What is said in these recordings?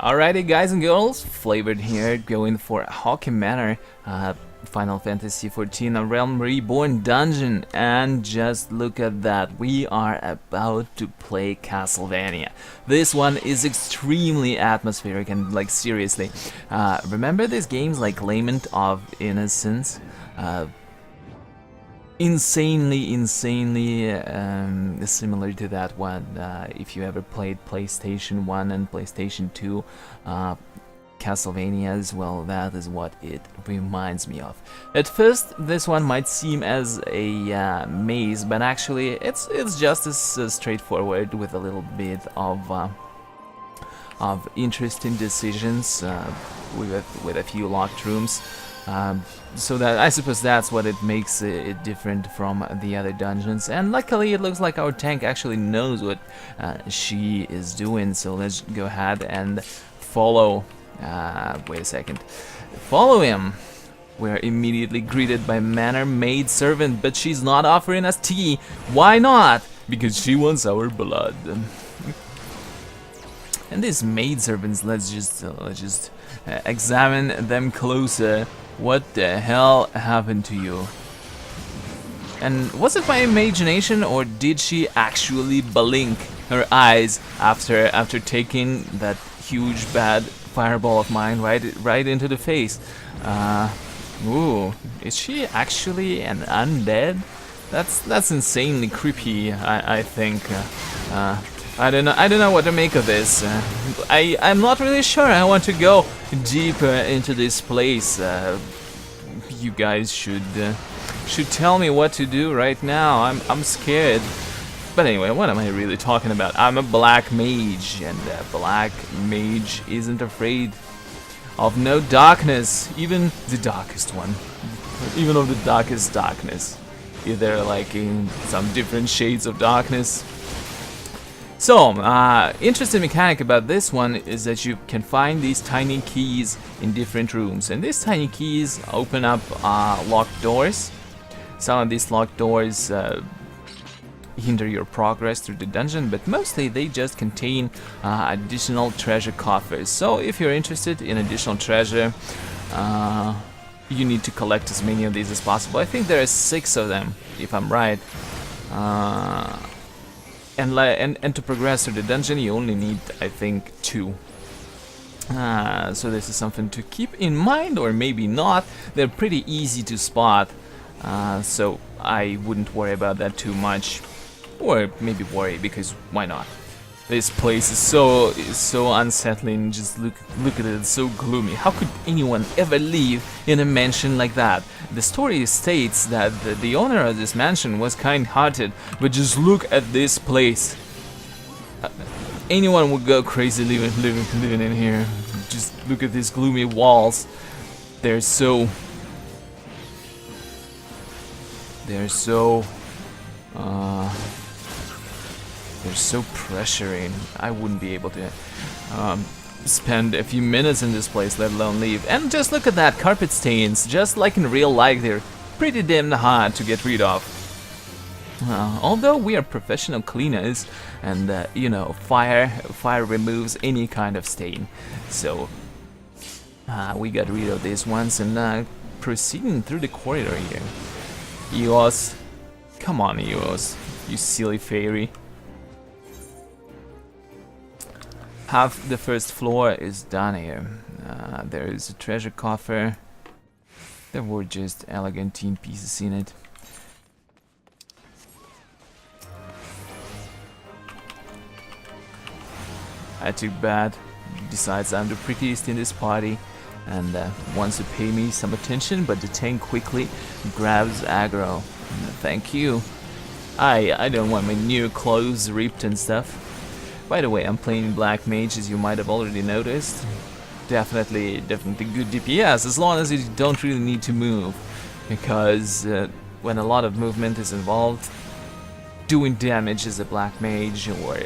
Alrighty, guys and girls, Flavored here, going for Haukke Manor, Final Fantasy XIV, a Realm Reborn dungeon, and just look at that, we are about to play Castlevania. This one is extremely atmospheric and, like, seriously, remember these games like Lament of Innocence? Insanely similar to that one. If you ever played PlayStation 1 and PlayStation 2 Castlevania as well, that is what it reminds me of. At first this one might seem as a maze, but actually it's just as straightforward, with a little bit of interesting decisions, with a few locked rooms. So that I suppose that's what it makes it different from the other dungeons. And luckily it looks like our tank actually knows what she is doing, so let's go ahead and follow. Wait a second. Follow him. We're immediately greeted by Manor maid servant, but she's not offering us tea. Why not? Because she wants our blood. And these maid servants, let's just examine them closer. What the hell happened to you? And was it my imagination, or did she actually blink her eyes after taking that huge bad fireball of mine right into the face? Ooh, is she actually an undead? That's insanely creepy. I think. I don't know what to make of this. I'm not really sure. I want to go deeper into this place. You guys should tell me what to do right now. I'm scared. But anyway, what am I really talking about? I'm a black mage, and a black mage isn't afraid of no darkness, even the darkest one, even of the darkest darkness. Either like in some different shades of darkness. So, interesting mechanic about this one is that you can find these tiny keys in different rooms, and these tiny keys open up locked doors. Some of these locked doors hinder your progress through the dungeon, but mostly they just contain additional treasure coffers. So if you're interested in additional treasure, you need to collect as many of these as possible. I think there are 6 of them, if I'm right. And to progress through the dungeon, you only need, I think, 2. So this is something to keep in mind, or maybe not. They're pretty easy to spot, so I wouldn't worry about that too much. Or maybe worry, because why not? This place is so unsettling. Just look at it, it's so gloomy. How could anyone ever live in a mansion like that? The story states that the owner of this mansion was kind-hearted, but just look at this place. Anyone would go crazy living in here. Just look at these gloomy walls. They're so pressuring. I wouldn't be able to spend a few minutes in this place, let alone leave. And just look at that, carpet stains. Just like in real life, they're pretty damn hard to get rid of. Although we are professional cleaners, and you know, fire removes any kind of stain. So we got rid of these ones, and proceeding through the corridor here. Eos, come on, Eos, you silly fairy. Half the first floor is done here. There is a treasure coffer. There were just elegant tin pieces in it. I took bad. Decides I'm the prettiest in this party, and wants to pay me some attention, but the tank quickly grabs aggro. Thank you. I don't want my new clothes ripped and stuff. By the way, I'm playing Black Mage, as you might have already noticed. Definitely good DPS, as long as you don't really need to move. Because when a lot of movement is involved, doing damage as a Black Mage or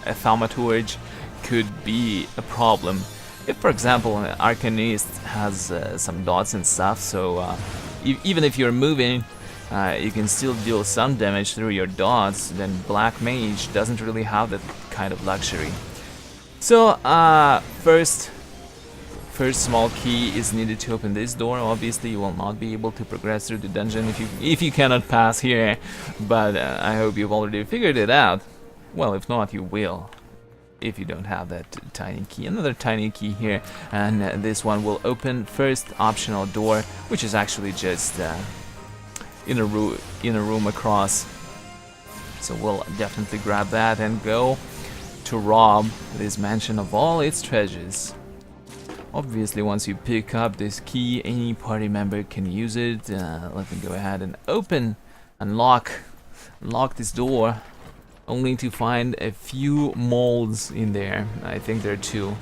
a Thaumaturge could be a problem. If, for example, an Arcanist has some dots and stuff, so even if you're moving, you can still deal some damage through your dots, then Black Mage doesn't really have that kind of luxury. So, first small key is needed to open this door. Obviously, you will not be able to progress through the dungeon if you cannot pass here. But I hope you've already figured it out. Well, if not, you will. If you don't have that tiny key. Another tiny key here, and this one will open first optional door, which is actually just in a room across. So we'll definitely grab that and go to rob this mansion of all its treasures. Obviously, once you pick up this key, any party member can use it. Let me go ahead and unlock this door, only to find a few molds in there. I think there are two.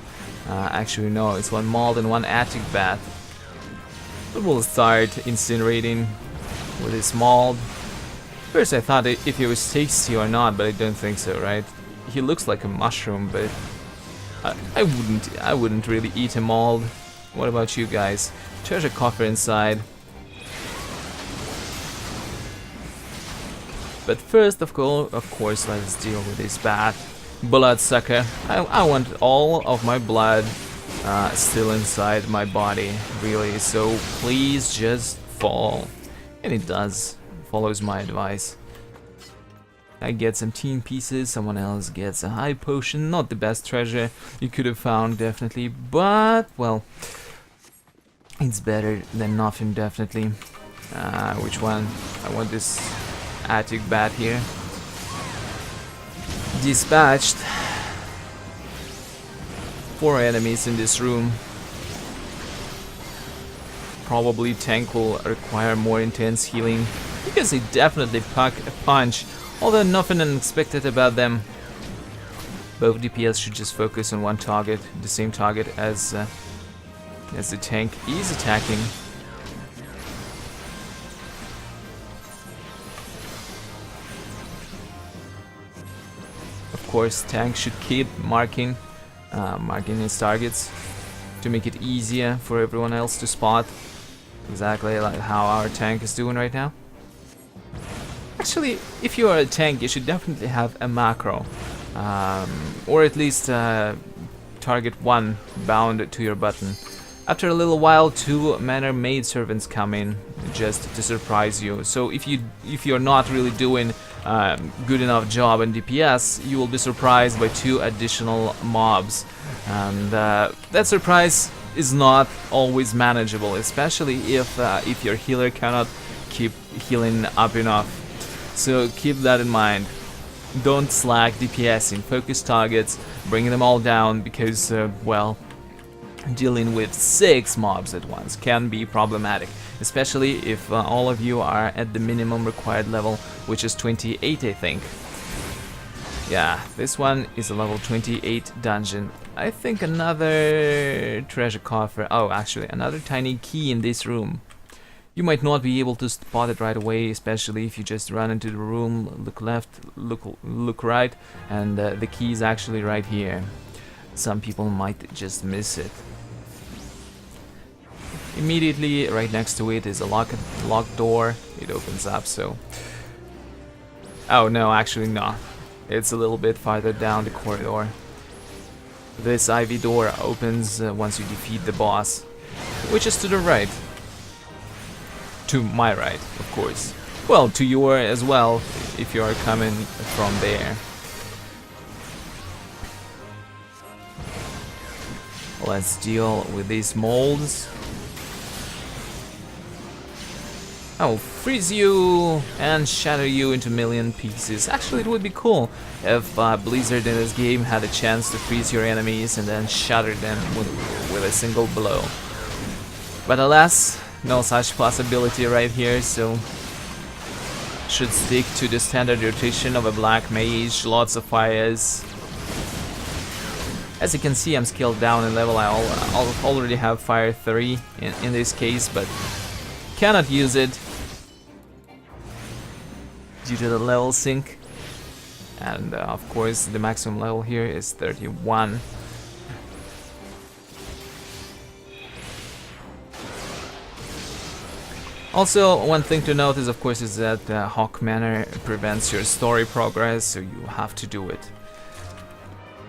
Actually, no, it's one mold and one attic bat. But we'll start incinerating with this mold. First, I thought if it was tasty or not, but I don't think so, right? He looks like a mushroom, but I wouldn't really eat a mold. What about you guys? Treasure coffer inside. But first, of course, let's deal with this bad bloodsucker. I want all of my blood still inside my body, really. So please just fall. And it does. Follows my advice. I get some team pieces, someone else gets a high potion. Not the best treasure you could have found, definitely, but, well, it's better than nothing, definitely. Which one? I want this attic bat here. Dispatched. 4 enemies in this room. Probably tank will require more intense healing, because they definitely pack a punch. Although nothing unexpected about them. Both DPS should just focus on one target, the same target as the tank is attacking. Of course, tank should keep marking its targets to make it easier for everyone else to spot. Exactly like how our tank is doing right now. Actually, if you are a tank, you should definitely have a macro, or at least target 1 bound to your button. After a little while, 2 manor maidservants come in just to surprise you. So if you're not really doing good enough job in DPS, you will be surprised by 2 additional mobs, and that surprise is not always manageable, especially if your healer cannot keep healing up enough. So keep that in mind. Don't slack DPSing, focus targets, bring them all down, because, well, dealing with 6 mobs at once can be problematic, especially if all of you are at the minimum required level, which is 28, I think. Yeah, this one is a level 28 dungeon. I think another treasure coffer, oh, actually, another tiny key in this room. You might not be able to spot it right away, especially if you just run into the room, look left, look right, and the key is actually right here. Some people might just miss it. Immediately right next to it is a locked door. It opens up, so... Oh no, actually no. It's a little bit farther down the corridor. This IV door opens once you defeat the boss, which is to the right. To my right, of course. Well, to your as well, if you are coming from there. Let's deal with these molds. I will freeze you and shatter you into a million pieces. Actually, it would be cool if Blizzard in this game had a chance to freeze your enemies and then shatter them with a single blow. But alas, no such possibility right here, so should stick to the standard rotation of a black mage, lots of fires. As you can see, I'm scaled down in level. I already have fire 3 in this case, but cannot use it due to the level sync. And of course, the maximum level here is 31. Also, one thing to note is, of course, is that Haukke Manor prevents your story progress, so you have to do it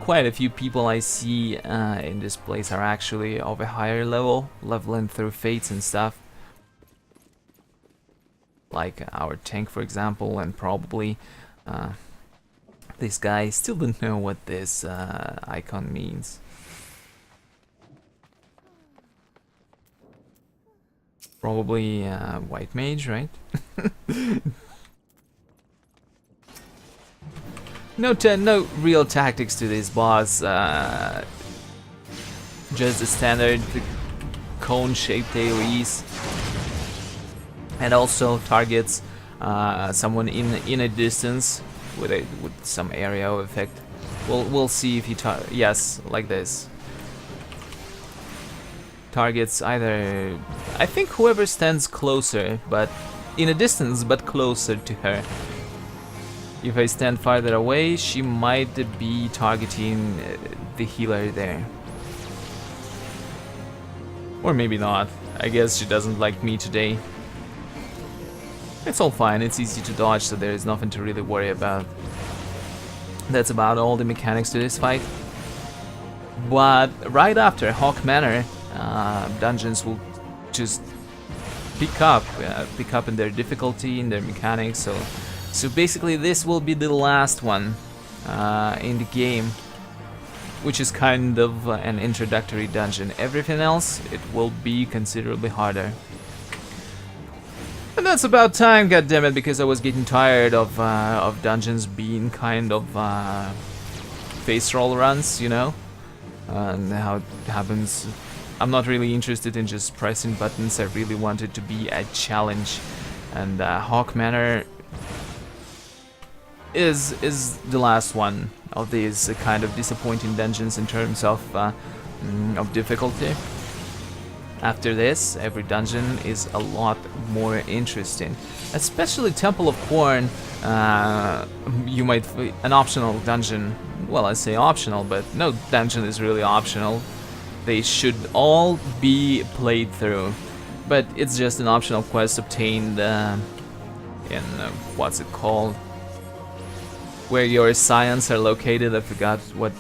quite a few people I see in this place are actually of a higher level, leveling through fates and stuff. Like our tank, for example, and probably this guy. Still don't know what this icon means. Probably white mage, right? No real tactics to this boss. Just the standard cone-shaped AoEs, and also targets someone in a distance with some area effect. We'll see if he yes, like this. Targets either, I think, whoever stands closer, but in a distance, but closer to her. If I stand farther away, she might be targeting the healer there. Or maybe not. I guess she doesn't like me today. It's all fine, it's easy to dodge, so there is nothing to really worry about. That's about all the mechanics to this fight. But right after Haukke Manor, dungeons will just pick up in their difficulty, in their mechanics. So basically, this will be the last one in the game, which is kind of an introductory dungeon. Everything else, it will be considerably harder. And that's about time, goddammit, because I was getting tired of dungeons being kind of face roll runs, you know, and how it happens. I'm not really interested in just pressing buttons. I really want it to be a challenge, and Haukke Manor is the last one of these kind of disappointing dungeons in terms of difficulty. After this, every dungeon is a lot more interesting, especially Temple of Corn. You might an optional dungeon. Well, I say optional, but no dungeon is really optional. They should all be played through, but it's just an optional quest obtained in what's it called? Where your scions are located. I forgot what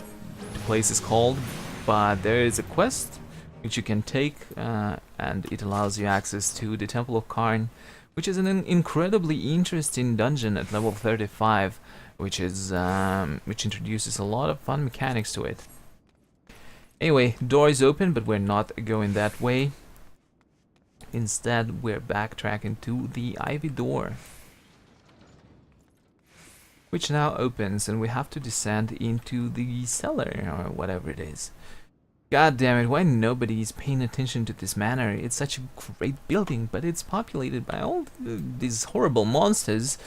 the place is called, but there is a quest which you can take, and it allows you access to the Temple of Karn, which is an incredibly interesting dungeon at level 35, which introduces a lot of fun mechanics to it. Anyway, door is open, but we're not going that way. Instead, we're backtracking to the Ivy door, which now opens, and we have to descend into the cellar, or whatever it is. God damn it, why nobody is paying attention to this manor? It's such a great building, but it's populated by all these horrible monsters.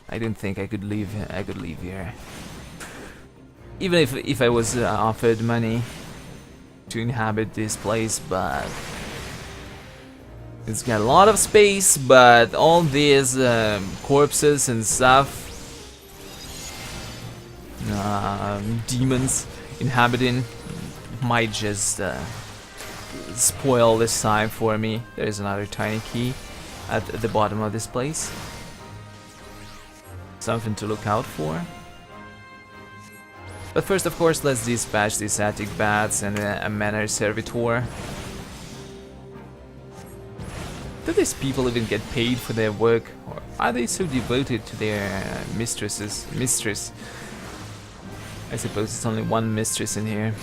I didn't think I could leave here. Even if I was offered money to inhabit this place, but it's got a lot of space, but all these corpses and stuff, demons inhabiting, might just spoil this time for me. There's another tiny key at the bottom of this place. Something to look out for. But first, of course, let's dispatch these attic bats and a manor servitor. Do these people even get paid for their work, or are they so devoted to their mistress? I suppose it's only one mistress in here.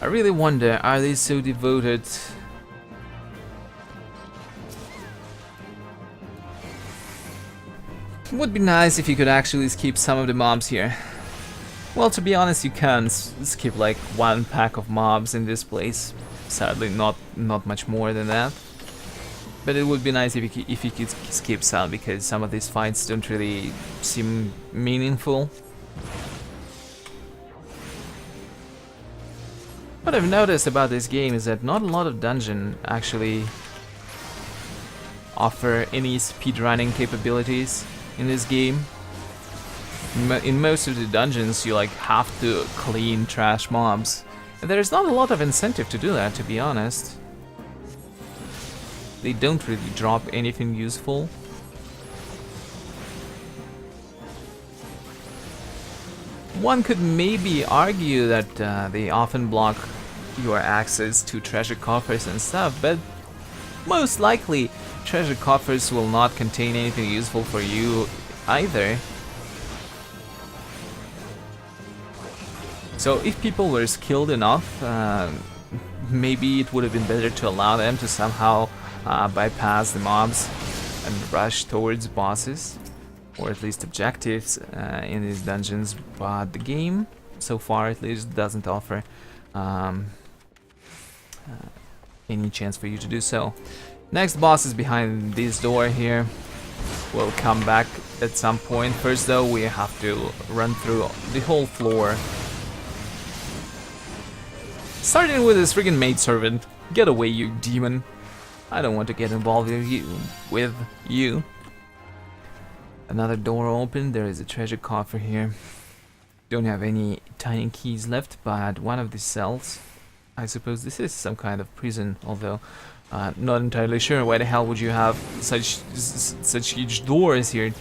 I really wonder, are they so devoted? Would be nice if you could actually skip some of the mobs here. Well, to be honest, you can skip like one pack of mobs in this place. Sadly, not much more than that. But it would be nice if you could skip some, because some of these fights don't really seem meaningful. What I've noticed about this game is that not a lot of dungeons actually offer any speedrunning capabilities in this game. In most of the dungeons, you like have to clean trash mobs, and there's not a lot of incentive to do that, to be honest. They don't really drop anything useful. One could maybe argue that they often block your access to treasure coffers and stuff, but most likely treasure coffers will not contain anything useful for you either. So if people were skilled enough, maybe it would have been better to allow them to somehow bypass the mobs and rush towards bosses, or at least objectives in these dungeons, but the game, so far at least, doesn't offer any chance for you to do so. Next boss is behind this door here. We'll come back at some point. First though, we have to run through the whole floor. Starting with this friggin' maidservant. Get away, you demon. I don't want to get involved with you. Another door open. There is a treasure coffer here. Don't have any tiny keys left, but one of the cells. I suppose this is some kind of prison, although not entirely sure. Why the hell would you have such huge doors here?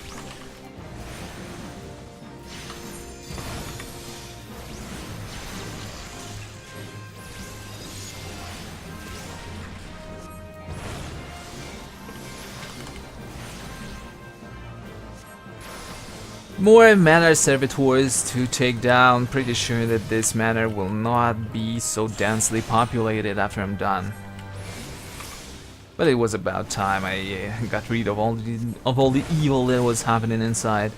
More manor servitors to take down. Pretty sure that this manor will not be so densely populated after I'm done. But it was about time I got rid of all the evil that was happening inside.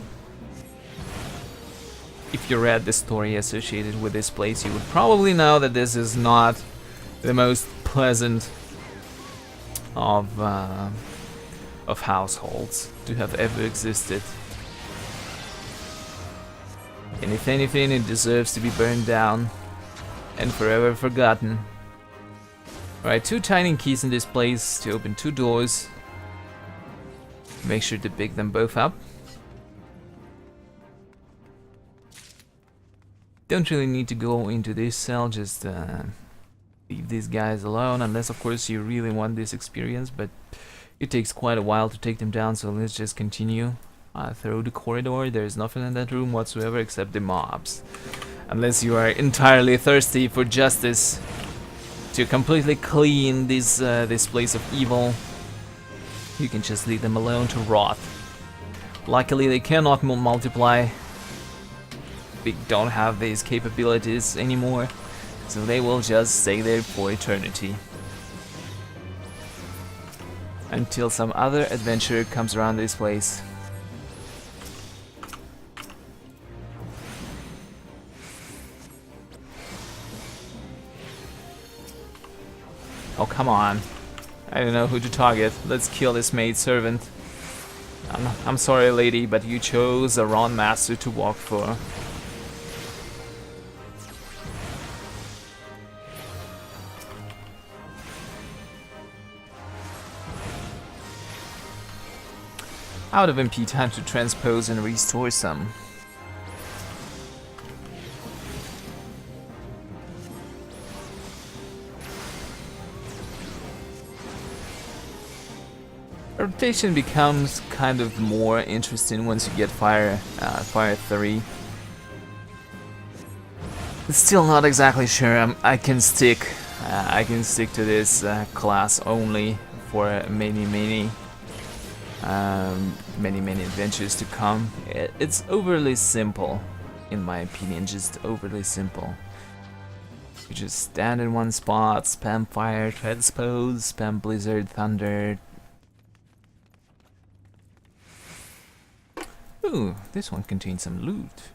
If you read the story associated with this place, you would probably know that this is not the most pleasant of households to have ever existed. And if anything, it deserves to be burned down and forever forgotten. Alright, 2 tiny keys in this place to open 2 doors. Make sure to pick them both up. Don't really need to go into this cell, just leave these guys alone, unless of course you really want this experience, but it takes quite a while to take them down, so let's just continue. Through the corridor. There's nothing in that room whatsoever except the mobs. Unless you are entirely thirsty for justice to completely clean this place of evil, you can just leave them alone to rot. Luckily they cannot multiply. They don't have these capabilities anymore, so they will just stay there for eternity. Until some other adventurer comes around this place. Oh, come on. I don't know who to target. Let's kill this maidservant. I'm sorry, lady, but you chose a wrong master to walk for. Out of MP, time to transpose and restore some. Rotation becomes kind of more interesting once you get fire 3. Still not exactly sure. I can stick to this class only for many adventures to come. It's overly simple, in my opinion. Just overly simple. You just stand in one spot, spam fire, transpose, spam blizzard, thunder. Ooh, this one contains some loot.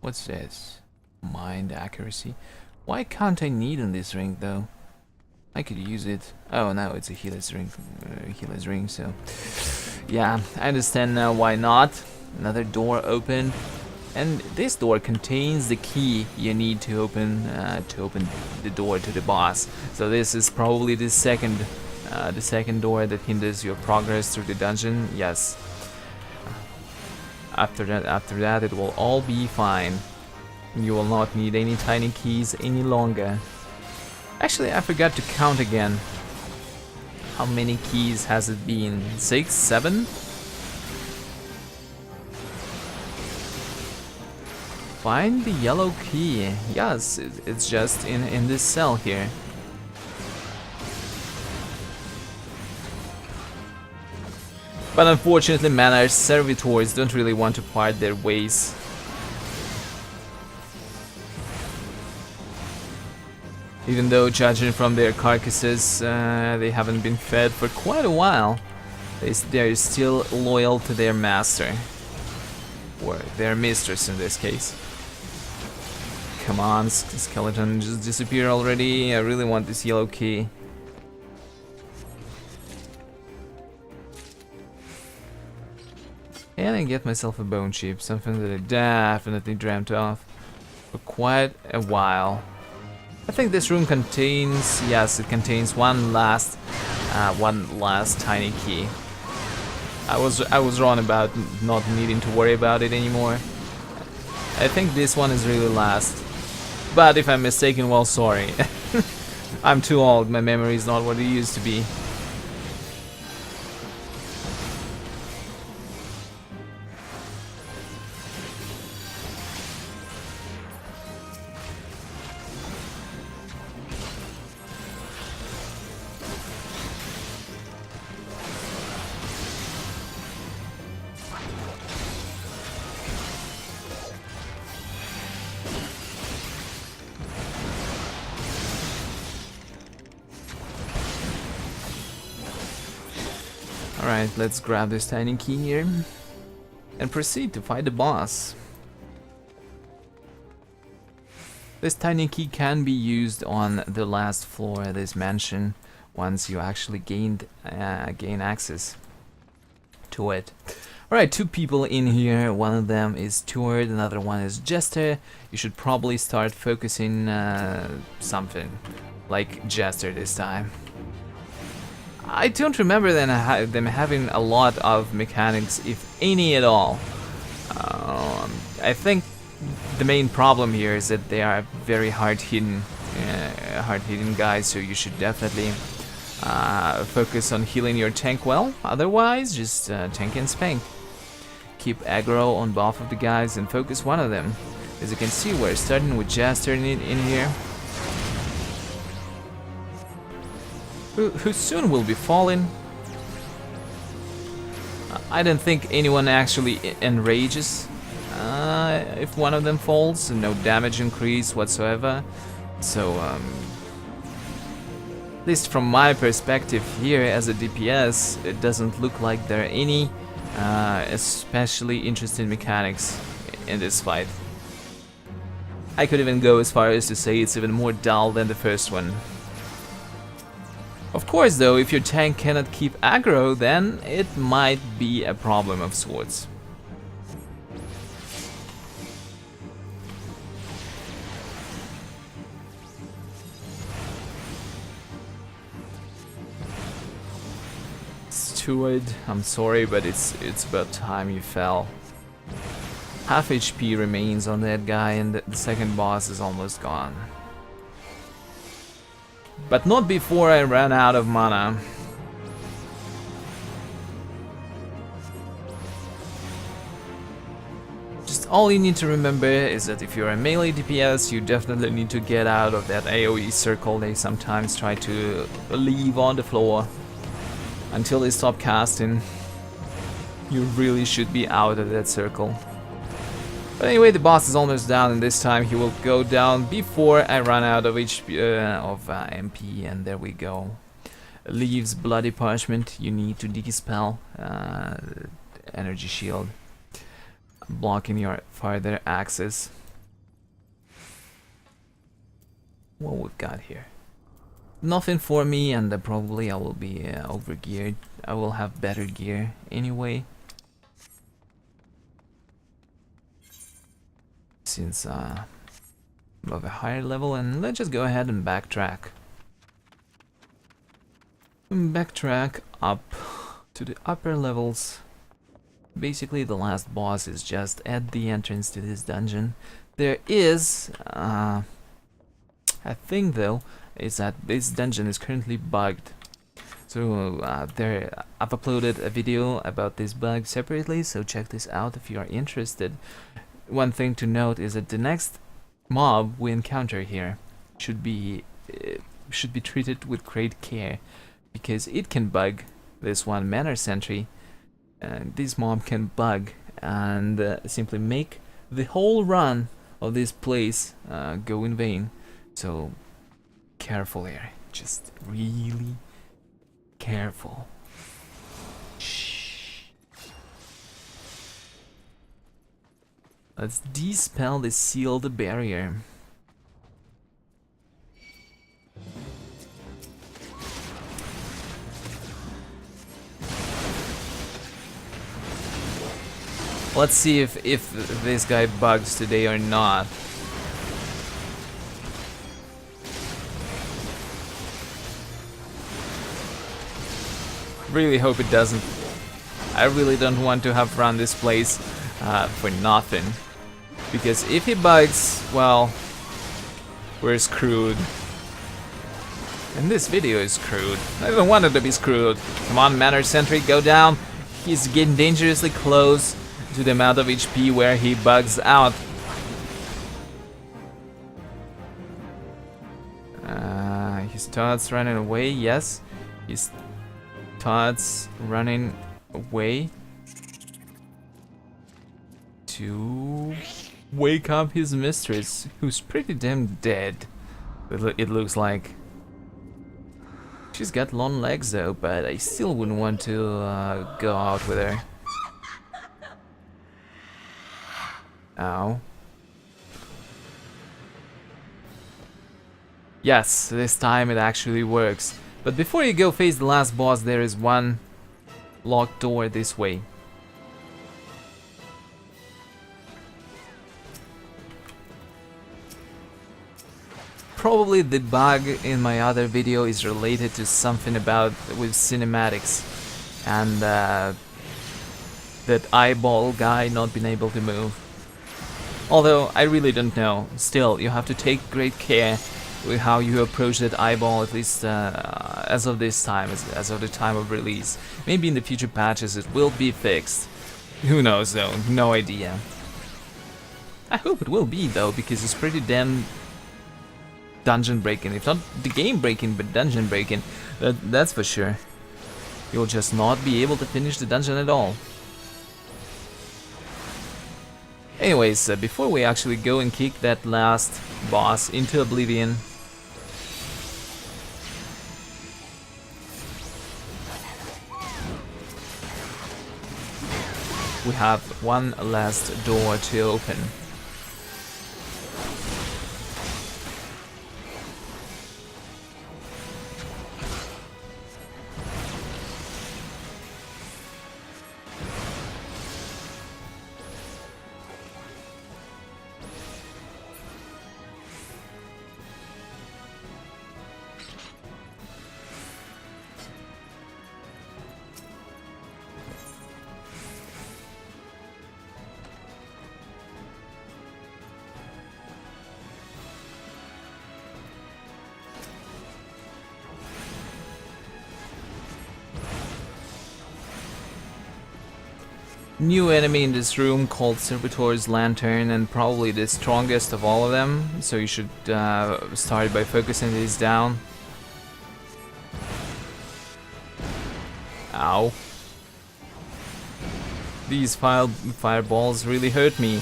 What's this? Mind accuracy. Why can't I need in this ring though? I could use it. Oh no, it's a healer's ring. So yeah, I understand now why not. Another door open, and this door contains the key you need to open the door to the boss. So this is probably the second door that hinders your progress through the dungeon. Yes. After that, it will all be fine. You will not need any tiny keys any longer. Actually, I forgot to count again. How many keys has it been? 6, 7? Find the yellow key. Yes, it's just in this cell here. But unfortunately, Manor's servitors don't really want to part their ways. Even though, judging from their carcasses, they haven't been fed for quite a while, they're still loyal to their master. Or their mistress in this case. Come on, skeleton, just disappear already. I really want this yellow key. And I get myself a bone chip, something that I definitely dreamt of for quite a while. I think this room contains, yes, it contains one last tiny key. I was wrong about not needing to worry about it anymore. I think this one is really last. But if I'm mistaken, well, sorry. I'm too old, my memory is not what it used to be. Alright, let's grab this tiny key here and proceed to fight the boss. This tiny key can be used on the last floor of this mansion once you actually gain access to it. Alright, two people in here. One of them is Steward, another one is Jester. You should probably start focusing something like Jester this time. I don't remember them having a lot of mechanics, if any at all. I think the main problem here is that they are very hard-hitting guys, so you should definitely focus on healing your tank well. Otherwise, just tank and spank. Keep aggro on both of the guys and focus one of them. As you can see, we're starting with Jester in here. Who soon will be falling. I don't think anyone actually enrages if one of them falls. No damage increase whatsoever. So, at least from my perspective here as a DPS, it doesn't look like there are any especially interesting mechanics in this fight. I could even go as far as to say it's even more dull than the first one. Of course though, if your tank cannot keep aggro, then it might be a problem of sorts. Steward, I'm sorry, but it's about time you fell. Half HP remains on that guy and the second boss is almost gone. But not before I ran out of mana. Just all you need to remember is that if you're a melee DPS, you definitely need to get out of that AoE circle they sometimes try to leave on the floor. Until they stop casting, you really should be out of that circle. But anyway, the boss is almost down, and this time he will go down before I run out of HP, MP, and there we go. Leaves bloody parchment. You need to dispel energy shield, blocking your further access. What we've got here? Nothing for me, and probably I will be over geared. I will have better gear anyway. Since above a higher level, and let's just go ahead and backtrack. Backtrack up to the upper levels. Basically, the last boss is just at the entrance to this dungeon. There is a thing though, is that this dungeon is currently bugged. So I've uploaded a video about this bug separately, so check this out if you are interested. one thing to note is that the next mob we encounter here should be treated with great care, because it can bug this one manor sentry, and this mob can bug and simply make the whole run of this place go in vain. So careful here, just really careful. Shh. Let's dispel the sealed barrier. Let's see if this guy bugs today or not. Really hope it doesn't. I really don't want to have run this place for nothing. Because if he bugs, well, we're screwed. And this video is screwed. I don't want it to be screwed. Come on, Manor Sentry, go down. He's getting dangerously close to the amount of HP where he bugs out. He starts running away, yes. He starts running away to wake up his mistress, who's pretty damn dead, it looks like. She's got long legs though, but I still wouldn't want to go out with her. Ow. Yes, this time it actually works. But before you go face the last boss, there is one locked door this way. Probably the bug in my other video is related to something about with cinematics and that eyeball guy not being able to move. Although I really don't know. Still, you have to take great care with how you approach that eyeball, at least as of this time, as of the time of release. Maybe in the future patches it will be fixed. Who knows though, no idea. I hope it will be though, because it's pretty damn dungeon breaking. If not the game breaking, but dungeon breaking. That's for sure. You'll just not be able to finish the dungeon at all. Anyways, before we actually go and kick that last boss into oblivion, we have one last door to open. New enemy in this room called Servitor's Lantern, and probably the strongest of all of them, so you should start by focusing these down. Ow. These fireballs really hurt me.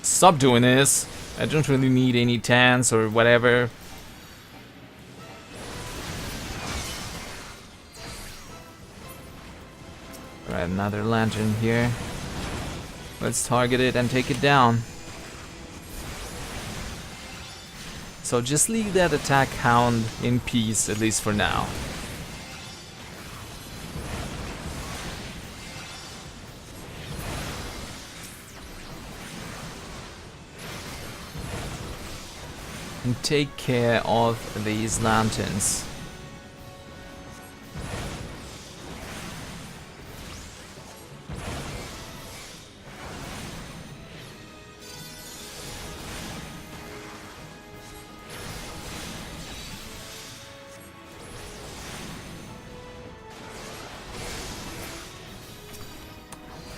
Stop doing this. I don't really need any tans or whatever. Alright, another lantern here. Let's target it and take it down. So just leave that attack hound in peace, at least for now. And take care of these lanterns.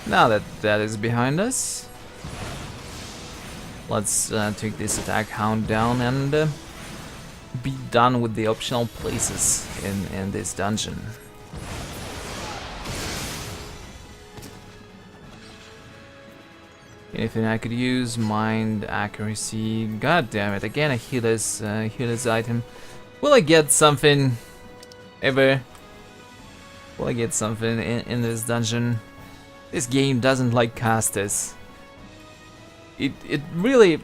Now that that is behind us, Let's take this attack hound down and be done with the optional places in this dungeon. Anything I could use? Mind, accuracy. God damn it! Again, a healer's item. Will I get something ever? Will I get something in this dungeon? This game doesn't like casters. It really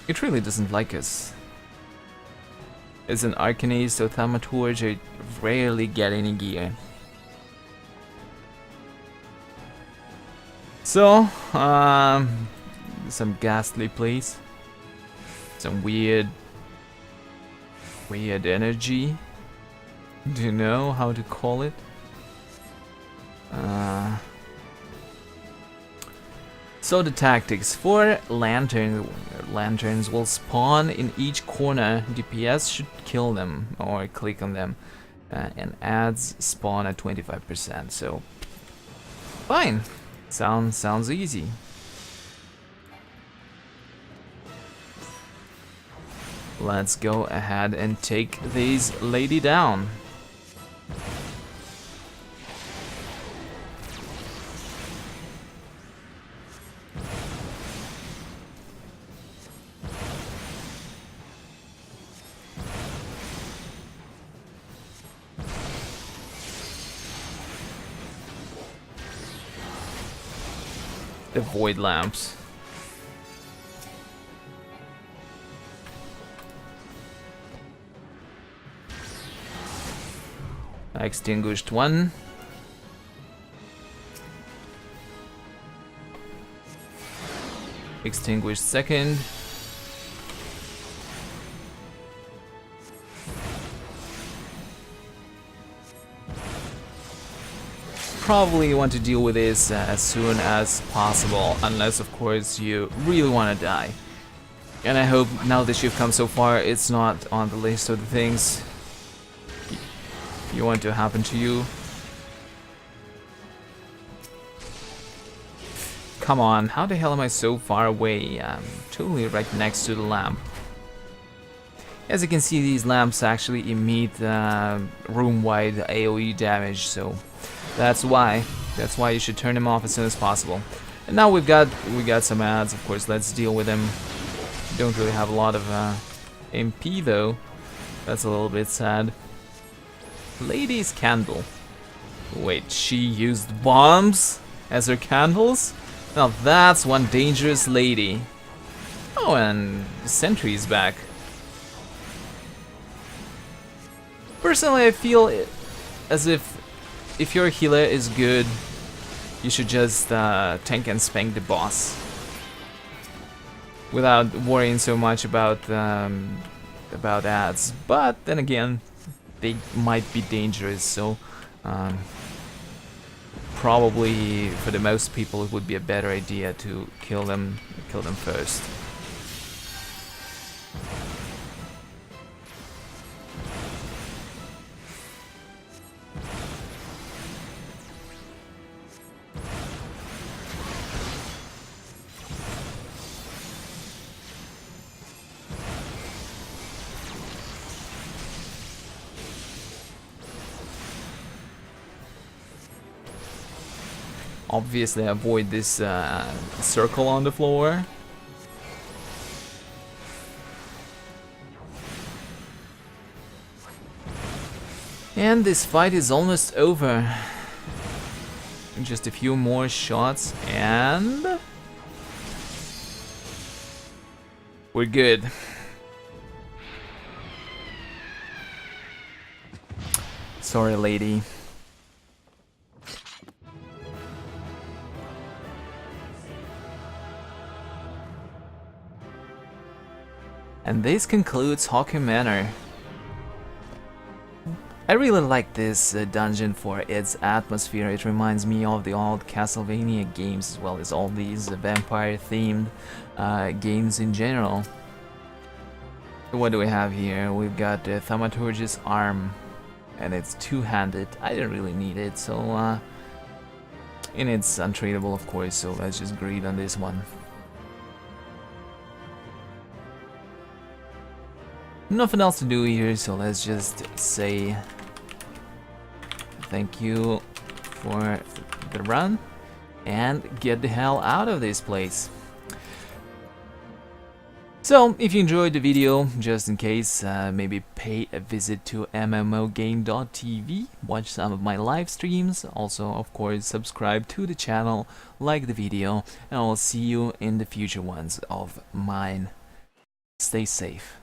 doesn't like us. As an Arcanist or Thaumaturge, I rarely get any gear. So, some ghastly place, some weird energy. Do you know how to call it? So the tactics for lanterns will spawn in each corner. DPS should kill them or click on them, and ads spawn at 25%. So fine, sounds easy. Let's go ahead and take these lady down. The void lamps. I extinguished one. Extinguished second. Probably want to deal with this as soon as possible, unless of course you really want to die. And I hope now that you've come so far, it's not on the list of the things you want to happen to you. Come on, how the hell am I so far away? I'm totally right next to the lamp. As you can see, these lamps actually emit room-wide AoE damage, so that's why you should turn them off as soon as possible. And now we got some ads, of course. Let's deal with them. Don't really have a lot of MP though. That's a little bit sad. Lady's candle. Wait, she used bombs as her candles? Now that's one dangerous lady. Oh, and the sentry's back. Personally, I feel as if your healer is good, you should just tank and spank the boss without worrying so much about ads. But then again, they might be dangerous, so probably for the most people it would be a better idea to kill them first. Obviously avoid this circle on the floor. And this fight is almost over. Just a few more shots and we're good. Sorry, lady. And this concludes Haukke Manor. I really like this dungeon for its atmosphere. It reminds me of the old Castlevania games, as well as all these vampire-themed games in general. What do we have here? We've got Thaumaturge's arm, and it's two-handed. I didn't really need it, so And it's untradeable, of course, so let's just greed on this one. Nothing else to do here, so let's just say thank you for the run and get the hell out of this place. So, if you enjoyed the video, just in case, maybe pay a visit to mmogame.tv, watch some of my live streams, also, of course, subscribe to the channel, like the video, and I'll see you in the future ones of mine. Stay safe.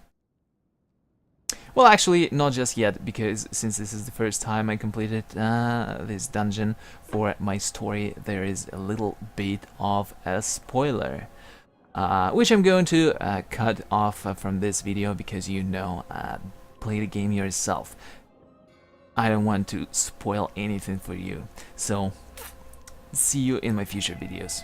Well, actually, not just yet, because since this is the first time I completed this dungeon for my story, there is a little bit of a spoiler. Which I'm going to cut off from this video because play the game yourself. I don't want to spoil anything for you. So, see you in my future videos.